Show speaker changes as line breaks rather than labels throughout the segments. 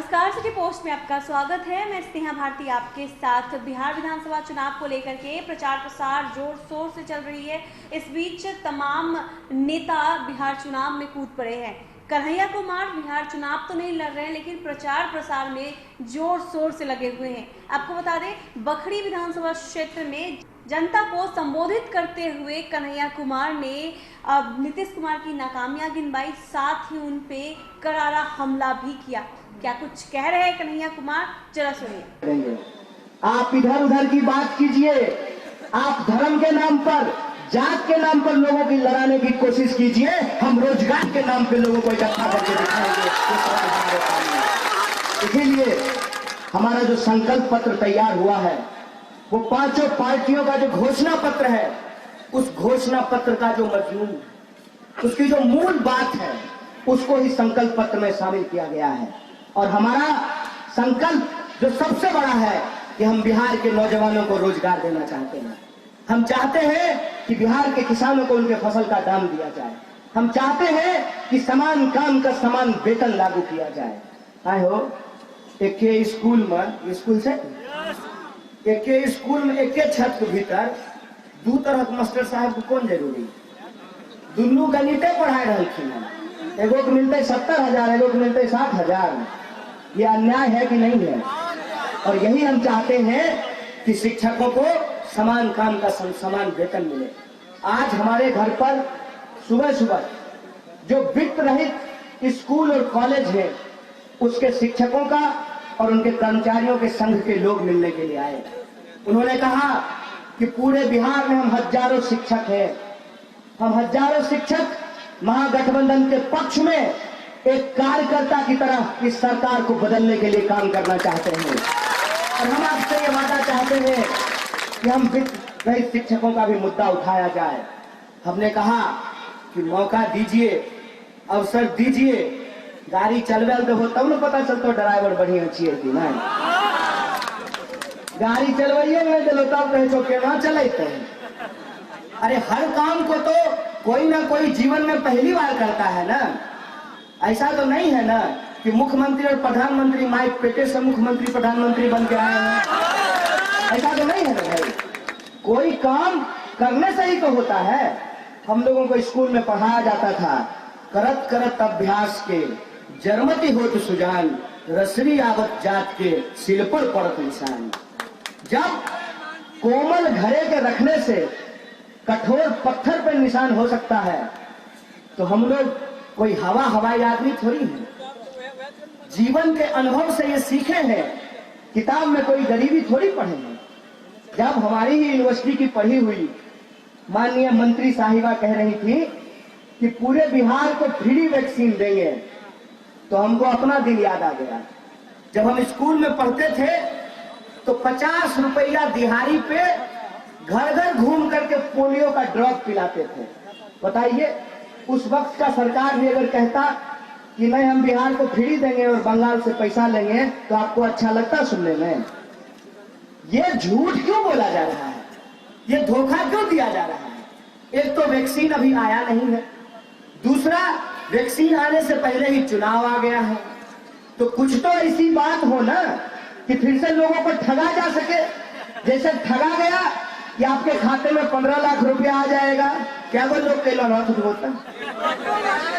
नमस्कार, city post में आपका स्वागत है। मैं स्नेहा भारती आपके साथ। बिहार विधानसभा चुनाव को लेकर के प्रचार प्रसार जोर शोर से चल रही है। इस बीच तमाम नेता बिहार चुनाव में कूद पड़े हैं। कन्हैया कुमार बिहार चुनाव तो नहीं लड़ रहे हैं, लेकिन प्रचार प्रसार में जोर शोर से लगे हुए हैं। आपको बता दें, बखरी विधानसभा क्षेत्र में जनता को संबोधित करते हुए कन्हैया कुमार ने नीतीश कुमार की नाकामियां गिनवाई, साथ ही उन पे करारा हमला भी किया। क्या कुछ कह रहे हैं कन्हैया कुमार, जरा सुनिए।
आप इधर उधर की बात कीजिए, आप धर्म के नाम पर, जात के नाम पर लोगों की लड़ाने की कोशिश कीजिए। हम रोजगार के नाम पे लोगों को इकट्ठा करके दिखाएंगे। इसीलिए हमारा जो संकल्प पत्र तैयार हुआ है, वो पांचों पार्टियों का जो घोषणा पत्र है, उस घोषणा पत्र का जो मजमून, उसकी जो मूल बात है, उसको ही संकल्प पत्र में शामिल किया गया है। और हमारा संकल्प जो सबसे बड़ा है कि हम बिहार के नौजवानों को रोजगार देना चाहते हैं। हम चाहते हैं कि बिहार के किसानों को उनके फसल का दाम दिया जाए। हम चाहते हैं कि समान काम का समान वेतन लागू किया जाए। आए हो एक स्कूल में, स्कूल से एक स्कूल में एक छत के भीतर दू तरह के मास्टर साहब को कौन जरूरी? दुनू गणिते पढ़ाई रहलखिन है। एगो को मिलते 70,000, एगो को मिलते 60,000। ये अन्याय है कि नहीं है? और यही हम चाहते हैं कि शिक्षकों को समान काम का समान वेतन मिले। आज हमारे घर पर सुबह सुबह जो वित्त रहित स्कूल और कॉलेज है, उसके शिक्षकों का और उनके कर्मचारियों के संघ के लोग मिलने के लिए आए। उन्होंने कहा कि पूरे बिहार में हम हजारों शिक्षक हैं, हम हजारों शिक्षक महागठबंधन के पक्ष में एक कार्यकर्ता की तरह इस सरकार को बदलने के लिए काम करना चाहते हैं। और हम आपसे ये वादा चाहते हैं कि हम वित्त रहित शिक्षकों का भी मुद्दा उठाया जाए। हमने कहा कि मौका दीजिए, अवसर दीजिए, गाड़ी चलवे हो तब न पता चलता ड्राइवर बढ़िया चाहिए कि नहीं। गाड़ी चलवाइए नहीं दिलो तब कहे तो केना चलते हैं। अरे हर काम को तो कोई ना कोई जीवन में पहली बार करता है ना। ऐसा तो नहीं है ना कि मुख्यमंत्री और प्रधानमंत्री माइक पेटे से मुख्यमंत्री प्रधानमंत्री बन के आए हैं। ऐसा तो नहीं है ना भाई। कोई काम करने से ही तो होता है। हम लोगों को स्कूल में पढ़ाया जाता था, करत करत अभ्यास के जरमती होत सुजान, रसरी आवत जात के सिल पर पड़त निशान। जब कोमल घड़े के रखने से कठोर पत्थर पर निशान हो सकता है, तो हम लोग कोई हवाई आदमी थोड़ी है। जीवन के अनुभव से ये सीखे हैं, किताब में कोई गरीबी थोड़ी पढ़े हैं। जब हमारी ही यूनिवर्सिटी की पढ़ी हुई माननीय मंत्री साहिबा कह रही थी कि पूरे बिहार को फ्री वैक्सीन देंगे, तो हमको अपना दिन याद आ गया। जब हम स्कूल में पढ़ते थे तो 50 रुपया दिहाड़ी पे घर घर घूम करके पोलियो का ड्रॉप पिलाते थे। बताइए, उस वक्त का सरकार भी अगर कहता कि नहीं हम बिहार को फ्री देंगे और बंगाल से पैसा लेंगे, तो आपको अच्छा लगता सुनने में? ये झूठ क्यों बोला जा रहा है? ये धोखा क्यों दिया जा रहा है? एक तो वैक्सीन अभी आया नहीं है, दूसरा वैक्सीन आने से पहले ही चुनाव आ गया है। तो कुछ तो ऐसी बात हो ना कि फिर से लोगों को ठगा जा सके। जैसे ठगा गया कि आपके खाते में 15 लाख रुपया आ जाएगा। क्या वो लोग के लोग होता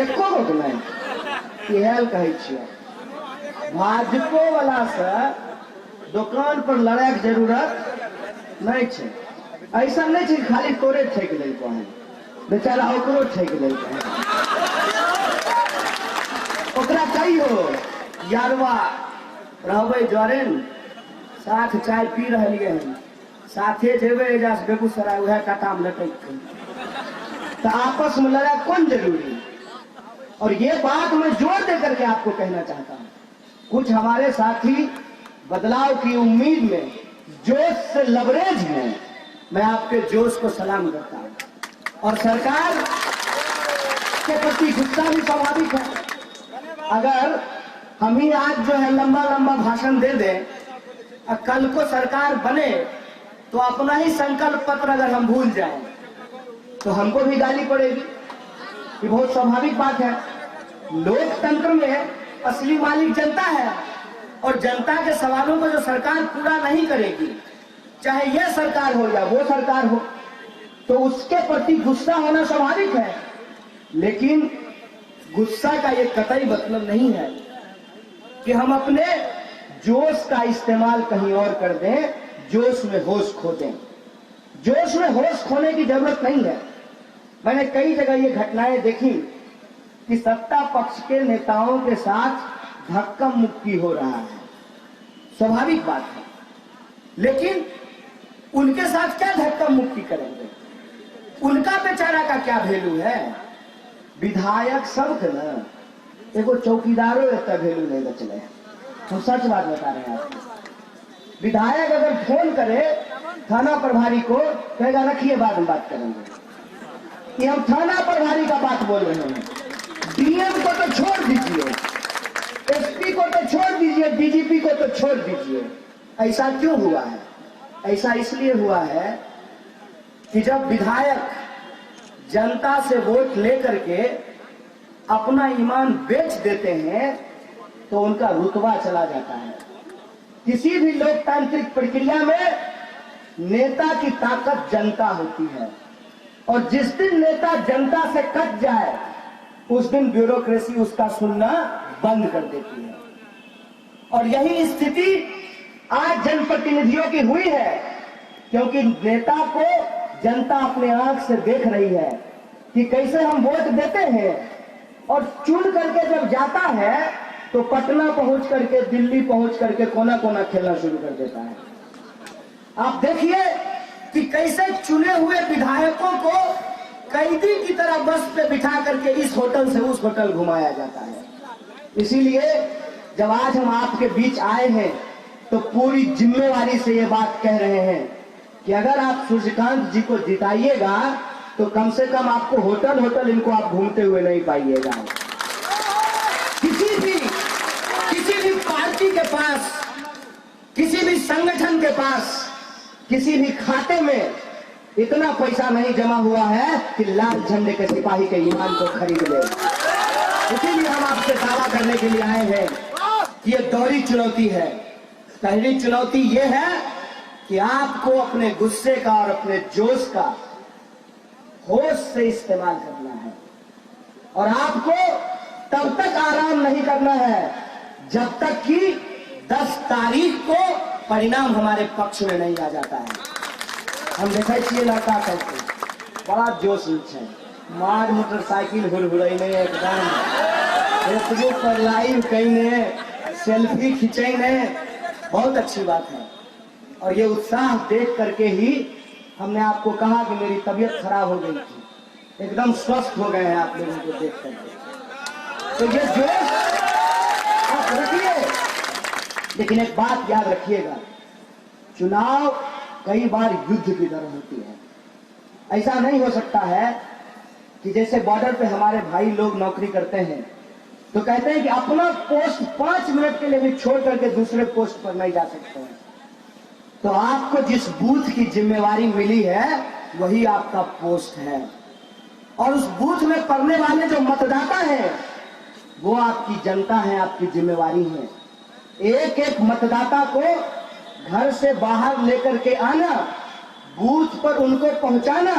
एको गो नहीं कहे छियै। भाजपो वाला से दुकान पर लड़ाई के जरूरत नहीं है। ऐसा नहीं है खाली तोरे ठेक लेलको है, बेचारा ओकरो ठेक लेलको है। ओकरा कहियो यारवा रहबै जरेन, साथ चाय पी रहिए हैं, साथे जेबे एजा से बेगूसराय उहे काटा में लटक तो आपस में लड़ा कौन जरूरी? और ये बात मैं जोर दे करके आपको कहना चाहता हूं। कुछ हमारे साथी बदलाव की उम्मीद में जोश से लबरेज हैं। मैं आपके जोश को सलाम करता हूं। और सरकार के प्रति गुस्सा भी स्वाभाविक है। अगर हम ही आज जो है लंबा लंबा भाषण दे दें और कल को सरकार बने तो अपना ही संकल्प पत्र अगर हम भूल जाएं तो हमको भी गाली पड़ेगी। ये बहुत स्वाभाविक बात है। लोकतंत्र में असली मालिक जनता है। और जनता के सवालों को जो सरकार पूरा नहीं करेगी, चाहे यह सरकार हो या वो सरकार हो, तो उसके प्रति गुस्सा होना स्वाभाविक है। लेकिन गुस्सा का ये कतई मतलब नहीं है कि हम अपने जोश का इस्तेमाल कहीं और कर दें, जोश में होश खो दें। जोश में होश खोने की जरूरत नहीं है। मैंने कई जगह ये घटनाएं देखी कि सत्ता पक्ष के नेताओं के साथ धक्का मुक्की हो रहा है, स्वाभाविक बात है। लेकिन उनके साथ क्या धक्का मुक्की करेंगे? उनका बेचारा का क्या वैल्यू है? विधायक सब के ना, देखो चौकीदारों का वैल्यू नहीं बचले। हम सच बात बता रहे हैं आपको। विधायक अगर फोन करे थाना प्रभारी को, कहेगा रखिए बाद में बात करेंगे, कि हम थाना प्रभारी का बात बोल रहे हैं। डीएम को तो छोड़ दीजिए, एसपी को तो छोड़ दीजिए, डीजीपी को तो छोड़ दीजिए। ऐसा क्यों हुआ है? ऐसा इसलिए हुआ है कि जब विधायक जनता से वोट लेकर के अपना ईमान बेच देते हैं तो उनका रुतबा चला जाता है। किसी भी लोकतांत्रिक प्रक्रिया में नेता की ताकत जनता होती है, और जिस दिन नेता जनता से कट जाए उस दिन ब्यूरोक्रेसी उसका सुनना बंद कर देती है। और यही स्थिति आज जनप्रतिनिधियों की हुई है, क्योंकि नेता को जनता अपने आंख से देख रही है कि कैसे हम वोट देते हैं, और चुन करके जब जाता है तो पटना पहुंच करके, दिल्ली पहुंच करके कोना कोना खेलना शुरू कर देता है। आप देखिए कि कैसे चुने हुए विधायकों को कैदी की तरह बस पे बिठा करके इस होटल से उस होटल घुमाया जाता है। इसीलिए जब आज हम आपके बीच आए हैं तो पूरी जिम्मेवारी से ये बात कह रहे हैं कि अगर आप सूर्यकांत जी को जिताइएगा तो कम से कम आपको होटल होटल इनको आप घूमते हुए नहीं पाइएगा। किसी भी पार्टी के पास, किसी भी संगठन के पास, किसी भी खाते में इतना पैसा नहीं जमा हुआ है कि लाल झंडे के सिपाही के ईमान को खरीद ले। इसीलिए हम आपसे दावा करने के लिए आए हैं कि ये दोहरी चुनौती है। पहली चुनौती ये है कि आपको अपने गुस्से का और अपने जोश का होश से इस्तेमाल करना है, और आपको तब तक आराम नहीं करना है जब तक कि 10 तारीख को परिणाम हमारे पक्ष में नहीं आ जाता है। हम देखा छिए लड़का करके बड़ा जोश है, मार मोटरसाइकिल हुरहुरैने एकदम फेसबुक पर लाइव कईने, सेल्फी खिंचैने, बहुत अच्छी बात है। और ये उत्साह देख करके ही हमने आपको कहा कि मेरी तबीयत खराब हो गई थी, एकदम स्वस्थ हो गए हैं आप लोगों को देख करके। तो ये जोश आप रखिए, लेकिन एक बात याद रखिएगा, चुनाव कई बार युद्ध की तरह होती है। ऐसा नहीं हो सकता है कि जैसे बॉर्डर पे हमारे भाई लोग नौकरी करते हैं तो कहते हैं कि अपना पोस्ट 5 मिनट के लिए भी छोड़ करके दूसरे पोस्ट पर नहीं जा सकते हैं। तो आपको जिस बूथ की जिम्मेवारी मिली है वही आपका पोस्ट है, और उस बूथ में पड़ने वाले जो मतदाता हैं वो आपकी जनता है, आपकी जिम्मेवारी है। एक एक मतदाता को घर से बाहर लेकर के आना, बूथ पर उनको पहुंचाना,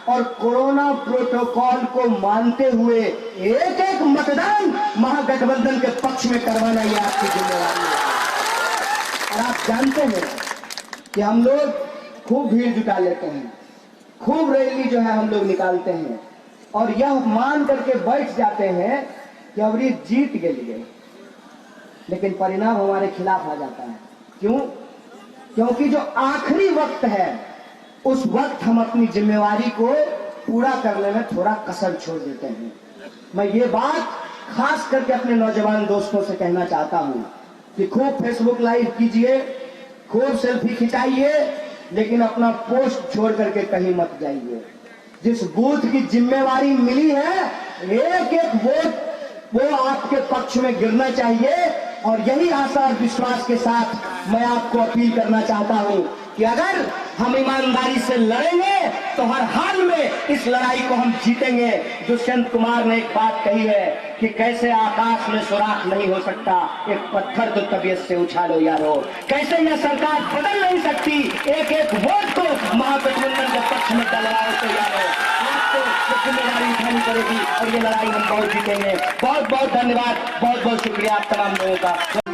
और कोरोना प्रोटोकॉल को मानते हुए एक एक मतदान महागठबंधन के पक्ष में करवाना ये आपकी जिम्मेवारी है। और आप जानते हैं कि हम लोग खूब भीड़ जुटा लेते हैं, खूब रैली जो है हम लोग निकालते हैं, और यह मान करके बैठ जाते हैं कि अब ये जीत गए, लेकिन परिणाम हमारे खिलाफ आ जाता है। क्यों? क्योंकि जो आखिरी वक्त है उस वक्त हम अपनी जिम्मेवारी को पूरा करने में थोड़ा कसर छोड़ देते हैं। मैं ये बात खास करके अपने नौजवान दोस्तों से कहना चाहता हूं कि खूब फेसबुक लाइव कीजिए, खूब सेल्फी खिंचाइए, लेकिन अपना पोस्ट छोड़ करके कहीं मत जाइए। जिस बूथ की जिम्मेवारी मिली है एक एक वोट वो आपके पक्ष में गिरना चाहिए, और यही आशा और विश्वास के साथ मैं आपको अपील करना चाहता हूं कि अगर हम ईमानदारी से लड़ेंगे तो हर हाल में इस लड़ाई को हम जीतेंगे। दुष्यंत कुमार ने एक बात कही है कि कैसे आकाश में सुराख नहीं हो सकता, एक पत्थर तो तबीयत से उछालो यारो। कैसे यह सरकार बदल नहीं सकती, एक एक वोट को महागठबंधन के पक्ष में डलवाओ तो यारो। आपको जिम्मेदारी उठानी पड़ेगी और ये लड़ाई हम बहुत जीतेंगे। बहुत बहुत धन्यवाद, बहुत बहुत शुक्रिया आप तमाम लोगों का।